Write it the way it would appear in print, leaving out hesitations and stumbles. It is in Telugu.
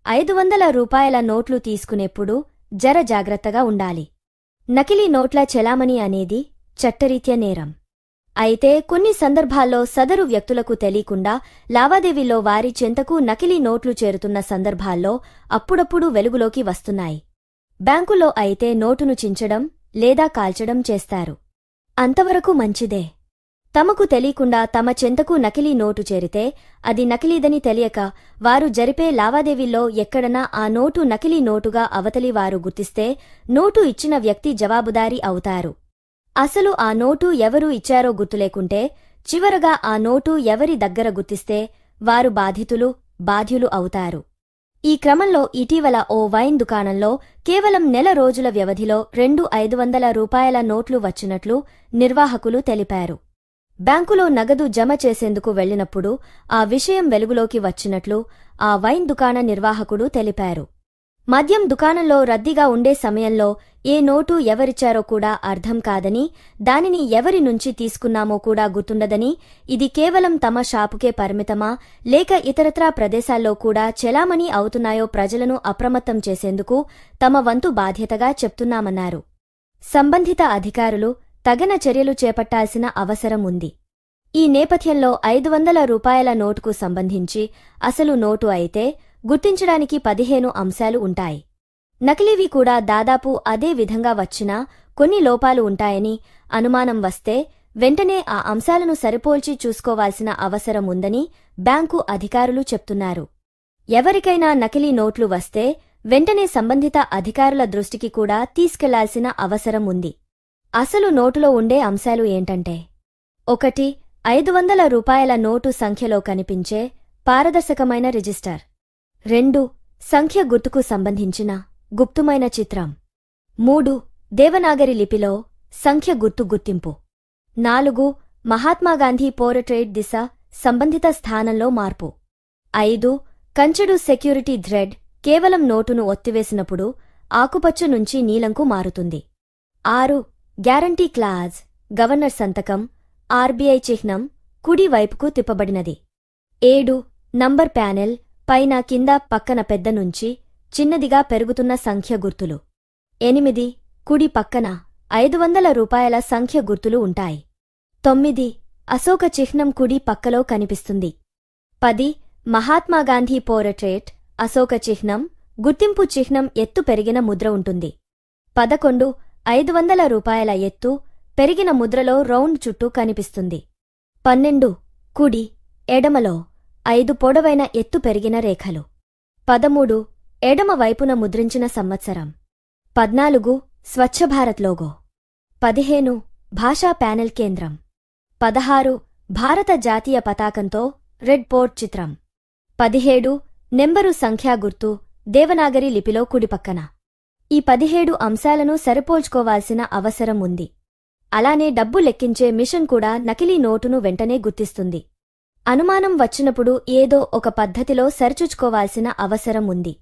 500 రూపాయల నోట్లు తీసుకునేప్పుడు జర జాగ్రత్తగా ఉండాలి. నకిలీ నోట్ల చెలామణి అనేది చట్టరీత్యా నేరం. అయితే కొన్ని సందర్భాల్లో సదరు వ్యక్తులకు తెలీకుండా లావాదేవీల్లో వారి చెంతకు నకిలీ నోట్లు చేరుతున్న సందర్భాల్లో అప్పుడప్పుడు వెలుగులోకి వస్తున్నాయి. బ్యాంకుల్లో అయితే నోటును చించడం లేదా కాల్చడం చేస్తారు. అంతవరకు మంచిదే. తమకు తెలీకుండా తమ చెంతకు నకిలీ నోటు చేరితే అది నకిలీదని తెలియక వారు జరిపే లావాదేవీల్లో ఎక్కడనా ఆ నోటు నకిలీ నోటుగా అవతలి వారు గుర్తిస్తే నోటు ఇచ్చిన వ్యక్తి జవాబుదారీ అవుతారు. అసలు ఆ నోటు ఎవరు ఇచ్చారో గుర్తులేకుంటే చివరగా ఆ నోటు ఎవరి దగ్గర గుర్తిస్తే వారు బాధ్యులు అవుతారు. ఈ క్రమంలో ఇటీవల ఓ వైన్ దుకాణంలో కేవలం నెల రోజుల వ్యవధిలో 500 రూపాయల నోట్లు వచ్చినట్లు నిర్వాహకులు తెలిపారు. బ్యాంకులో నగదు జమ చేసేందుకు వెళ్లినప్పుడు ఆ విషయం వెలుగులోకి వచ్చినట్లు ఆ వైన్ దుకాణ నిర్వాహకుడు తెలిపారు. మద్యం దుకాణంలో రద్దీగా ఉండే సమయంలో ఏ నోటు ఎవరిచ్చారో కూడా అర్థం కాదని, దానిని ఎవరి నుంచి తీసుకున్నామో కూడా గుర్తుండదని, ఇది కేవలం తమ షాపుకే పరిమితమా లేక ఇతరత్రా ప్రదేశాల్లో కూడా చెలామణి అవుతున్నాయో ప్రజలను అప్రమత్తం చేసేందుకు తమ వంతు బాధ్యతగా చెప్తున్నామన్నారు. సంబంధిత అధికారులు తగిన చర్యలు చేపట్టాల్సిన అవసరం ఉంది. ఈ నేపథ్యంలో 500 రూపాయల నోటుకు సంబంధించి అసలు నోటు అయితే గుర్తించడానికి 15 అంశాలు ఉంటాయి. నకిలీవి కూడా దాదాపు అదే విధంగా వచ్చినా కొన్ని లోపాలు ఉంటాయని అనుమానం వస్తే వెంటనే ఆ అంశాలను సరిపోల్చి చూసుకోవాల్సిన అవసరం ఉందని బ్యాంకు అధికారులు చెప్తున్నారు. ఎవరికైనా నకిలీ నోట్లు వస్తే వెంటనే సంబంధిత అధికారుల దృష్టికి కూడా తీసుకెళ్లాల్సిన అవసరం ఉంది. అసలు నోటులో ఉండే అంశాలు ఏంటంటే: 1. 500 రూపాయల నోటు సంఖ్యలో కనిపించే పారదర్శకమైన రిజిస్టర్. 2. సంఖ్య గుర్తుకు సంబంధించిన గుప్తమైన చిత్రం. 3. దేవనాగరి లిపిలో సంఖ్య గుర్తు గుర్తింపు. 4. మహాత్మాగాంధీ పోర్ట్రేట్ దిశ సంబంధిత స్థానంలో మార్పు. 5. కంచెడు సెక్యూరిటీ థ్రెడ్ కేవలం నోటును ఒత్తివేసినప్పుడు ఆకుపచ్చ నుంచి నీలంకు మారుతుంది. 6. గ్యారంటీ క్లాజ్ గవర్నర్ సంతకం ఆర్బీఐ చిహ్నం కుడి వైపుకు తిప్పబడినది. 7. నంబర్ ప్యానెల్ పైన కింద పక్కన పెద్ద నుంచి చిన్నదిగా పెరుగుతున్న సంఖ్య గుర్తులు. 8. కుడి పక్కన 500 రూపాయల సంఖ్య గుర్తులు ఉంటాయి. 9. అశోక చిహ్నం కుడి పక్కలో కనిపిస్తుంది. 10. మహాత్మాగాంధీ పోర్ట్రేట్ అశోక చిహ్నం గుర్తింపు చిహ్నం ఎత్తు పెరిగిన ముద్ర ఉంటుంది. 11. 500 రూపాయల ఎత్తు పెరిగిన ముద్రలో రౌండ్ చుట్టూ కనిపిస్తుంది. 12. కుడి ఎడమలో 5 పొడవైన ఎత్తు పెరిగిన రేఖలు. 13. ఎడమ వైపున ముద్రించిన సంవత్సరం. 14. స్వచ్ఛభారత్ లోగో. 15. భాషా ప్యానెల్ కేంద్రం. 16. భారత జాతీయ పతాకంతో రెడ్ పోర్ట్ చిత్రం. 17. నెంబరు సంఖ్యా గుర్తు దేవనాగరి లిపిలో కుడిపక్కన. ఈ 17 అంశాలను సరిపోల్చుకోవాల్సిన అవసరం ఉంది. అలానే డబ్బు లెక్కించే మిషన్ కూడా నకిలీ నోటును వెంటనే గుర్తిస్తుంది. అనుమానం వచ్చినప్పుడు ఏదో ఒక పద్ధతిలో సరిచూచుకోవాల్సిన అవసరం ఉంది.